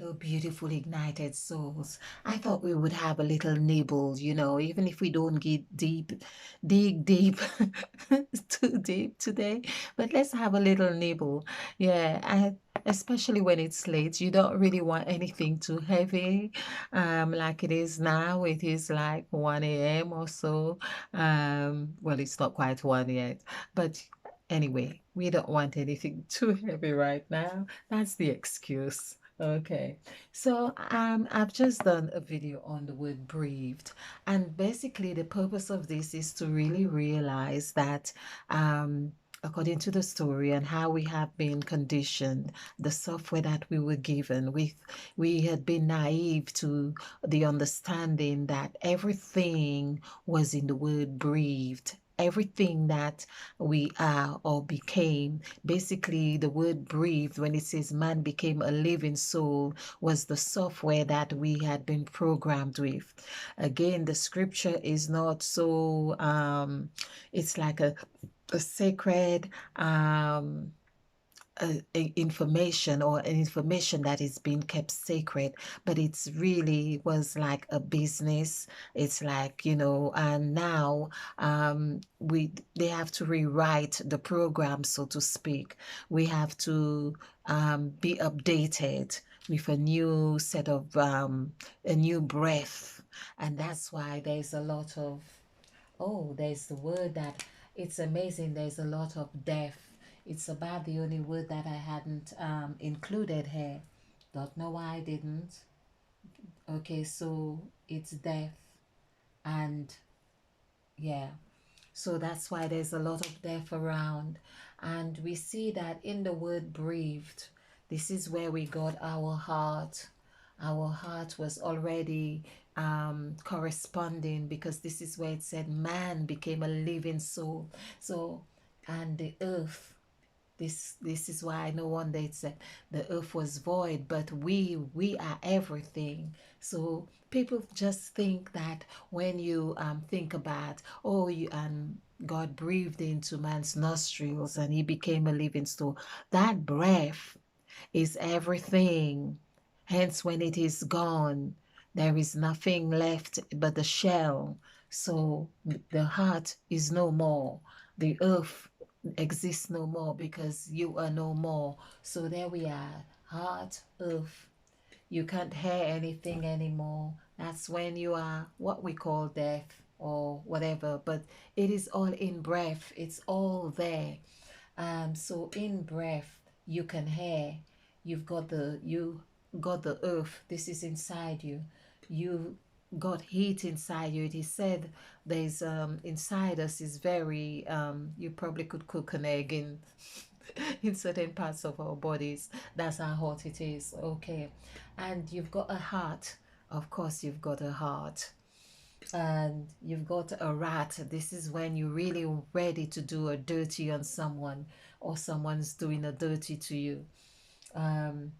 Hello, beautiful ignited souls. I thought we would have a little nibble, even if we don't get dig deep, too deep today. But let's have a little nibble. Yeah, especially when it's late, you don't really want anything too heavy, like it is now. It is like 1 a.m. or so. Well, it's not quite 1 yet, but anyway, we don't want anything too heavy right now. That's the excuse. Okay, so I've just done a video on the word breathed, and basically the purpose of this is to really realize that according to the story and how we have been conditioned, the software that we were given, we had been naive to the understanding that everything was in the word breathed. Everything that we are or became. Basically, the word breathed, when it says man became a living soul, was the software that we had been programmed with. Again, the scripture is not so, it's like a sacred, information or an information that is being kept sacred, but it's really was like a business. It's like, and now we they have to rewrite the program, so to speak. We have to be updated with a new set of a new breath, and that's why there's a lot of, oh, there's the word that, it's amazing, there's a lot of death. It's about the only word that I hadn't included here. Don't know why I didn't. Okay, so it's death, and yeah, so that's why there's a lot of death around. And we see that in the word breathed, this is where we got our heart. Our heart was already corresponding, because this is where it said man became a living soul. So, and the earth, this is why no wonder it said the earth was void, but we are everything. So people just think that when you think about, oh, you God breathed into man's nostrils and he became a living soul, that breath is everything. Hence, when it is gone, there is nothing left but the shell. So the heart is no more. The earth exists no more because you are no more. So there we are, heart, earth. You can't hear anything anymore. That's when you are what we call deaf or whatever. But it is all in breath. It's all there. So in breath, you can hear. You got the earth. This is inside you. You got heat inside you. It is said there's inside us is very you probably could cook an egg in in certain parts of our bodies. That's how hot it is. Okay. And you've got a heart. Of course you've got a heart. And you've got a rat. This is when you're really ready to do a dirty on someone, or someone's doing a dirty to you. Um,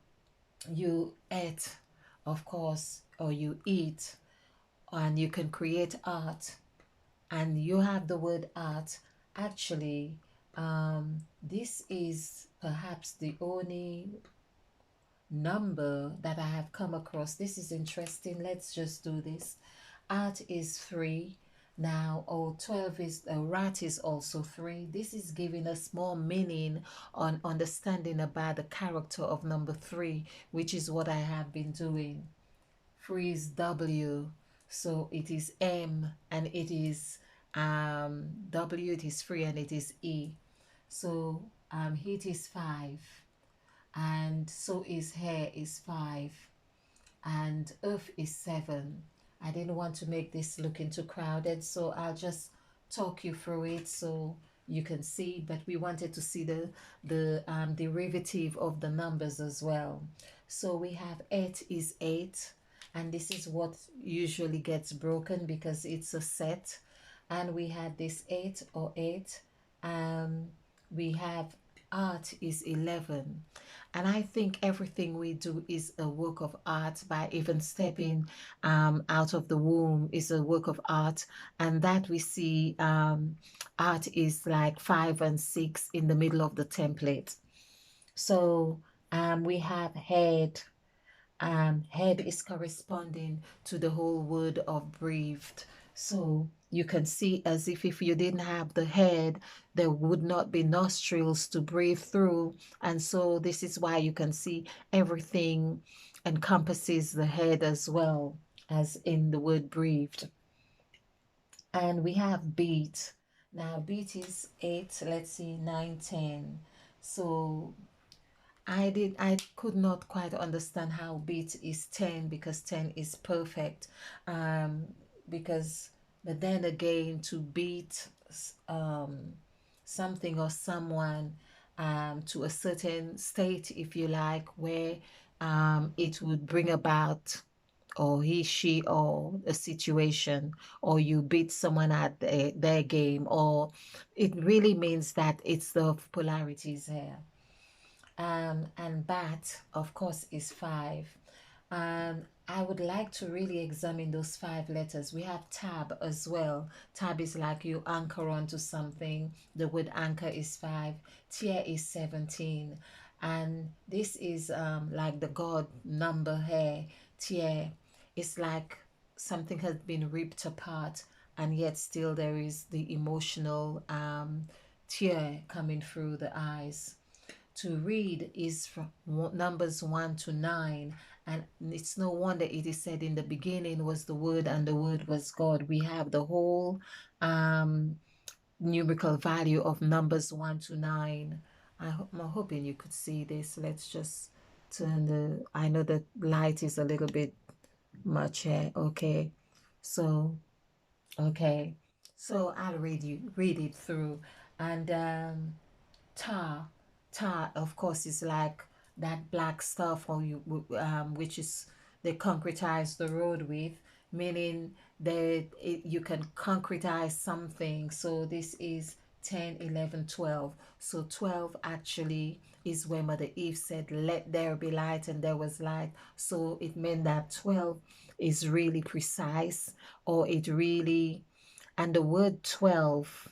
you eat, of course, or you eat, and you can create art. And you have the word art. Actually, this is perhaps the only number that I have come across. This is interesting. Let's just do this. Art is 3. Now, 12 is, rat is also 3. This is giving us more meaning on understanding about the character of number 3, which is what I have been doing. 3 is W, so it is M, and it is W, it is 3, and it is E. So heat is 5, and so is hair is 5, and earth is 7. I didn't want to make this looking too crowded, so I'll just talk you through it so you can see. But we wanted to see the derivative of the numbers as well. So we have 8 is 8, and this is what usually gets broken because it's a set. And we had this 8 or 8. We have art is 11. And I think everything we do is a work of art. By even stepping out of the womb is a work of art. And that we see art is like 5 and 6 in the middle of the template. So we have head, Head is corresponding to the whole word of breathed. So you can see as if you didn't have the head, there would not be nostrils to breathe through. And so this is why you can see everything encompasses the head as well as in the word breathed. And we have beat. Now beat is 8, let's see, 9, 10. So I could not quite understand how beat is 10 because 10 is perfect. Um because but then again to beat something or someone to a certain state, if you like, where it would bring about, or he, she, or a situation, or you beat someone at their game, or it really means that it's the polarities here. And bat, of course, is 5. I would like to really examine those 5 letters. We have tab as well. Tab is like you anchor onto something. The word anchor is 5. Tier is 17. And this is like the God number here. Tier is like something has been ripped apart, and yet still there is the emotional tear coming through the eyes. To read is from numbers 1 to 9, and it's no wonder it is said in the beginning was the word and the word was God. We have the whole um numerical value of numbers 1 to 9. I'm hoping you could see this. Let's just turn the, I know the light is a little bit much here. Okay, so okay, so I'll read it through. And tar. Tar, of course, is like that black stuff, or you which is they concretize the road with, meaning that you can concretize something. So this is 10, 11, 12. So 12 actually is where Mother Eve said, let there be light, and there was light. So it meant that 12 is really precise, or it really, and the word 12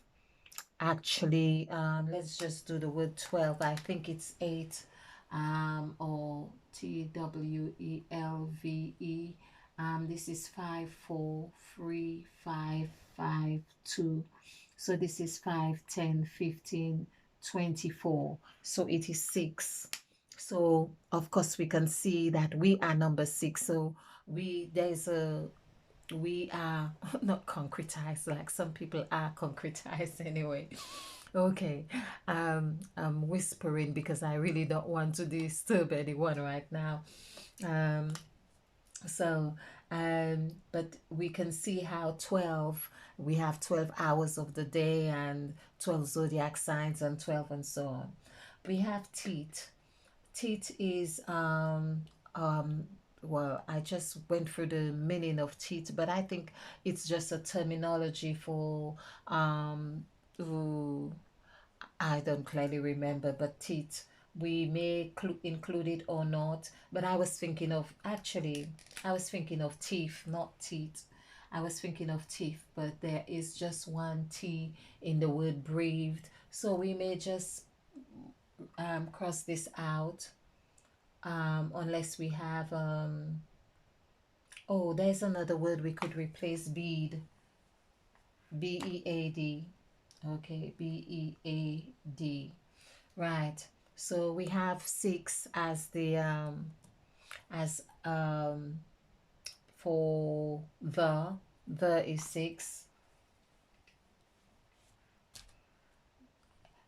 actually, let's just do the word 12. I think it's 8, or TWELVE. This is 5, 4, 3, 5, 5, 2. So this is 5, 10, 15, 24. So it is 6. So of course we can see that we are number 6. So we are not concretized, like some people are concretized anyway. Okay, I'm whispering because I really don't want to disturb anyone right now. um so but we can see how 12, we have 12 hours of the day, and 12 zodiac signs, and 12 and so on. We have teeth. Teeth is um well, I just went through the meaning of teeth, but I think it's just a terminology for ooh, I don't clearly remember, but teeth, we may include it or not. But I was thinking of, actually, I was thinking of teeth, not teeth. I was thinking of teeth, but there is just one T in the word breathed. So we may just cross this out, unless we have oh, there's another word we could replace bead. BEAD. Okay, BEAD. Right. So we have 6 as the as for the is 6.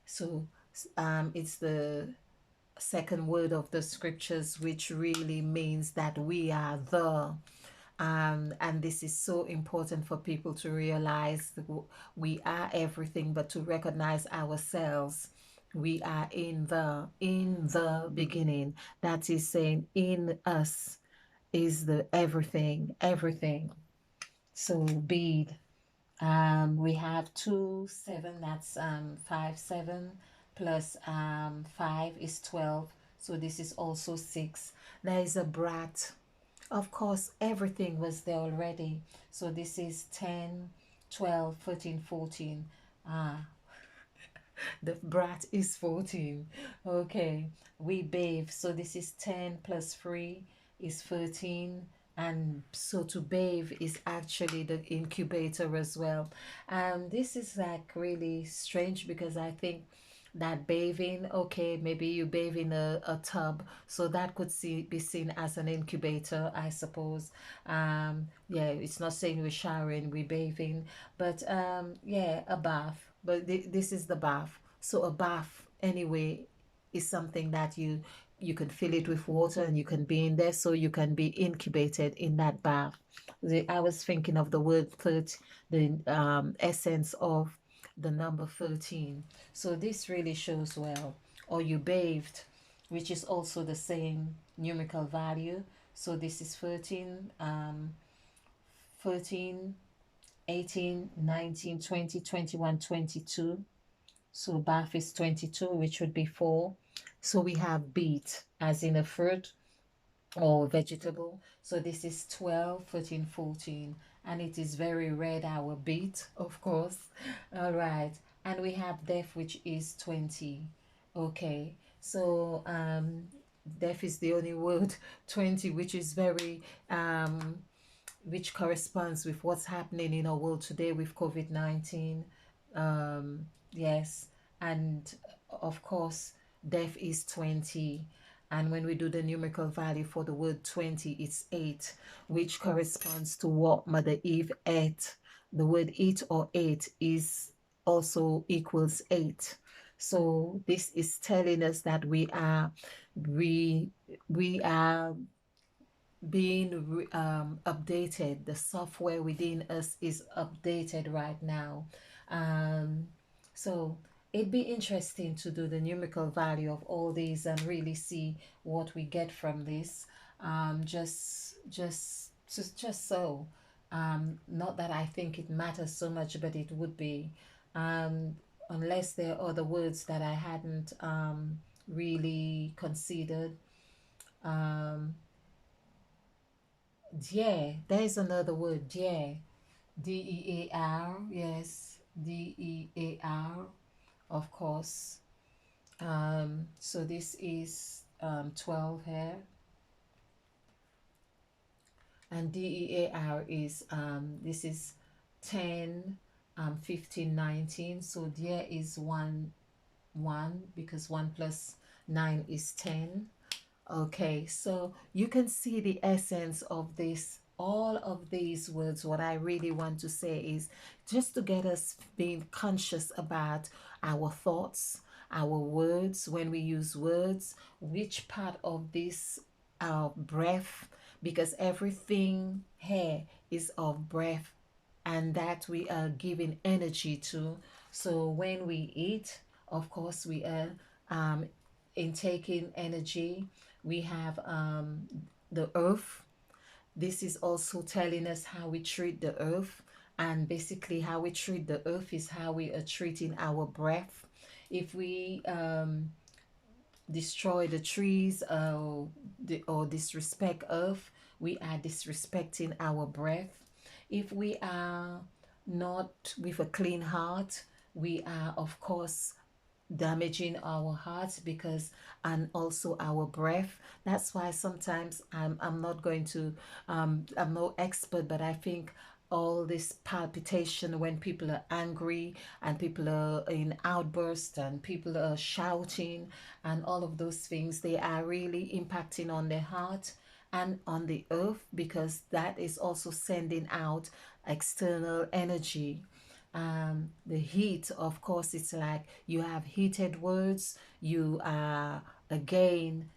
So it's the second word of the scriptures, which really means that we are the. And this is so important for people to realize that we are everything, but to recognize ourselves. We are in the beginning. That is saying in us is the everything, everything. So bead. We have 2, 7. That's 5, 7 plus 5 is 12. So this is also 6. There is a brat. Of course, everything was there already. So this is 10, 12, 13, 14. Ah, the brat is 14. Okay, we bathe. So this is 10 plus 3. is 13, and so to bathe is actually the incubator as well. This is like really strange because I think that bathing, okay, maybe you bathe in a tub, so that could be seen as an incubator, I suppose. Yeah, it's not saying we're showering, we're bathing, but yeah, a bath. But this is the bath. So a bath, anyway, is something that you can fill it with water and you can be in there, so you can be incubated in that bath. I was thinking of the word 30, the essence of the number 13. So this really shows well. Or you bathed, which is also the same numerical value. So this is 13, 13, 18, 19, 20, 21, 22. So bath is 22, which would be 4. So we have beet, as in a fruit or vegetable. So this is 12, 13, 14. And it is very red, our beet, of course. All right. And we have death, which is 20. Okay. So death is the only word, 20, which is very which corresponds with what's happening in our world today with COVID-19. Yes, and of course, death is 20. And when we do the numerical value for the word 20, it's 8, which corresponds to what Mother Eve ate. The word eat or ate is also equals 8. So this is telling us that we we are being updated. The software within us is updated right now. Um, so it'd be interesting to do the numerical value of all these and really see what we get from this. Just so. Not that I think it matters so much, but it would be. Um, Unless there are other words that I hadn't really considered. Um, Yeah, there's another word. Yeah, DEAR. Yes, DEAR. Of course. So this is 12 here, and DEAR is this is 10, 15, 19. So there is 1 because 1 plus 9 is 10. Okay, so you can see the essence of this, all of these words. What I really want to say is just to get us being conscious about our thoughts, our words, when we use words, which part of this breath, because everything here is of breath and that we are giving energy to. So when we eat, of course, we are um, intaking energy. We have the earth. This is also telling us how we treat the earth. And basically, how we treat the earth is how we are treating our breath. If we destroy the trees or disrespect earth, we are disrespecting our breath. If we are not with a clean heart, we are, of course, damaging our hearts because and also our breath. That's why sometimes I'm not going to I'm no expert, but I think all this palpitation when people are angry and people are in outbursts and people are shouting and all of those things, they are really impacting on their heart and on the earth, because that is also sending out external energy. The heat, of course, it's like you have heated words, you are again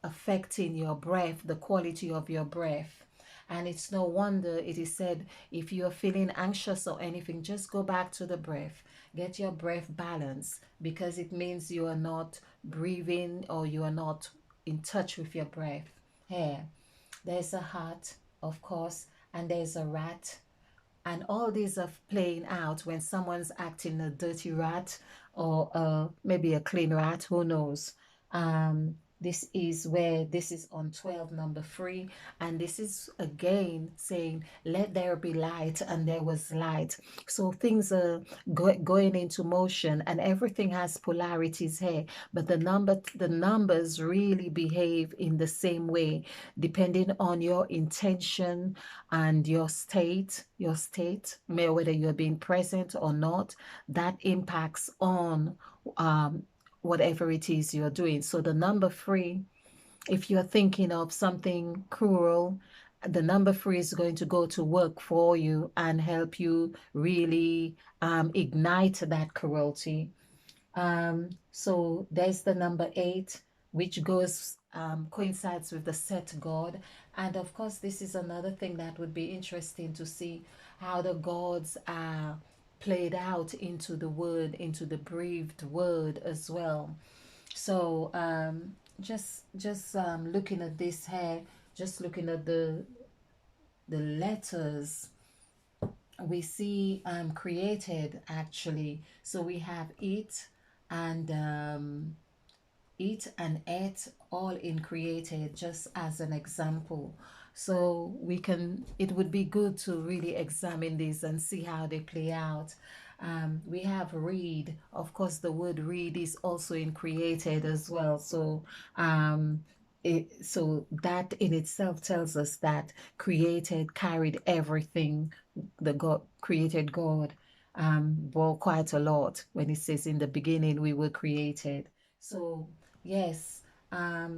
affecting your breath, the quality of your breath. And it's no wonder it is said, if you're feeling anxious or anything, just go back to the breath. Get your breath balanced, because it means you are not breathing or you are not in touch with your breath. Here, there's a heart, of course, and there's a rat, and all these are playing out when someone's acting a dirty rat or maybe a clean rat, who knows. This is where this is on 12, number 3. And this is again saying, let there be light, and there was light. So things are going into motion, and everything has polarities here. But the numbers really behave in the same way, depending on your intention and your state, whether you're being present or not, that impacts on um, whatever it is you're doing. So the number 3, if you're thinking of something cruel, the number 3 is going to go to work for you and help you really ignite that cruelty. So there's the number 8, which goes coincides with the set god. And of course, this is another thing that would be interesting to see how the gods are played out into the word, into the breathed word as well. So just looking at this here, just looking at the letters, we see created actually. So we have and it and et all in created, just as an example. So it would be good to really examine these and see how they play out. We have read. Of course, the word read is also in created as well. So that in itself tells us that created carried everything. The God created God bore quite a lot when it says in the beginning we were created. So yes,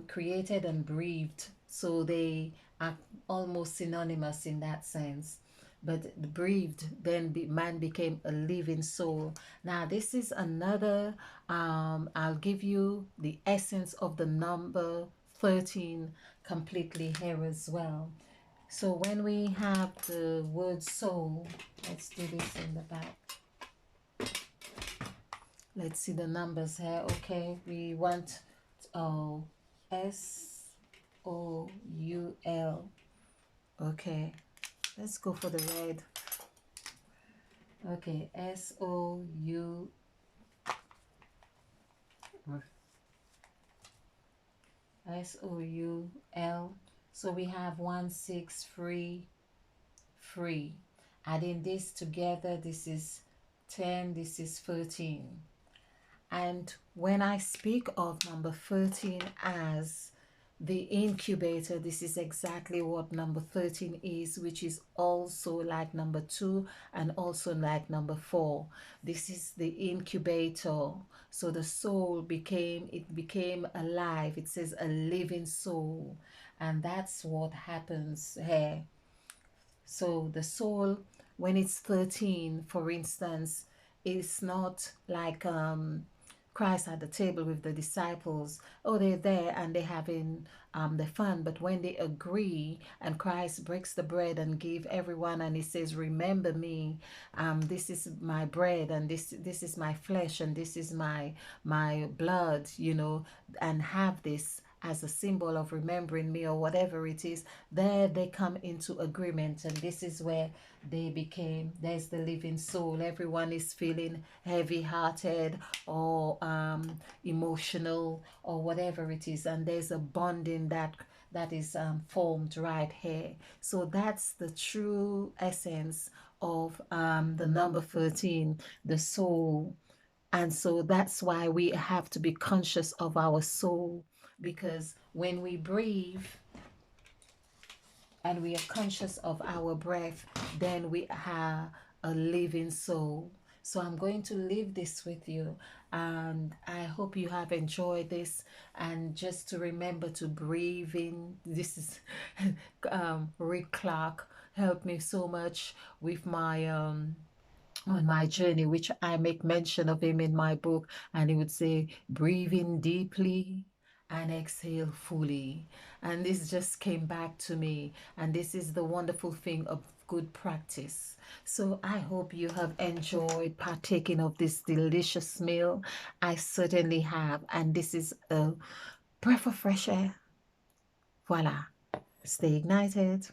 created and breathed. So they are almost synonymous in that sense. But breathed, then man became a living soul. Now, this is another, I'll give you the essence of the number 13 completely here as well. So when we have the word soul, let's do this in the back. Let's see the numbers here. Okay, we want SOUL. Okay, let's go for the red. Okay, SOUL. So we have 163 free. Adding this together, this is 10, this is 13. And when I speak of number 13 as the incubator, this is exactly what number 13 is, which is also like number 2 and also like number 4. This is the incubator. So the soul became alive. It says a living soul. And that's what happens here. So the soul, when it's 13, for instance, is not like Christ at the table with the disciples. Oh, they're there and they're having the fun. But when they agree and Christ breaks the bread and give everyone, and he says, remember me, this is my bread, and this is my flesh, and this is my blood, and have this as a symbol of remembering me, or whatever it is, there they come into agreement. And this is where there's the living soul. Everyone is feeling heavy hearted or emotional or whatever it is, and there's a bonding that is formed right here. So that's the true essence of the number 13, the soul. And so that's why we have to be conscious of our soul, because when we breathe and we are conscious of our breath, then we are a living soul. So I'm going to leave this with you, and I hope you have enjoyed this. And just to remember to breathe in. This is Rick Clark helped me so much with my on my journey, which I make mention of him in my book. And he would say, breathe in deeply and exhale fully. And this just came back to me. And this is the wonderful thing of good practice. So I hope you have enjoyed partaking of this delicious meal. I certainly have. And this is a breath of fresh air. Voila. Stay ignited.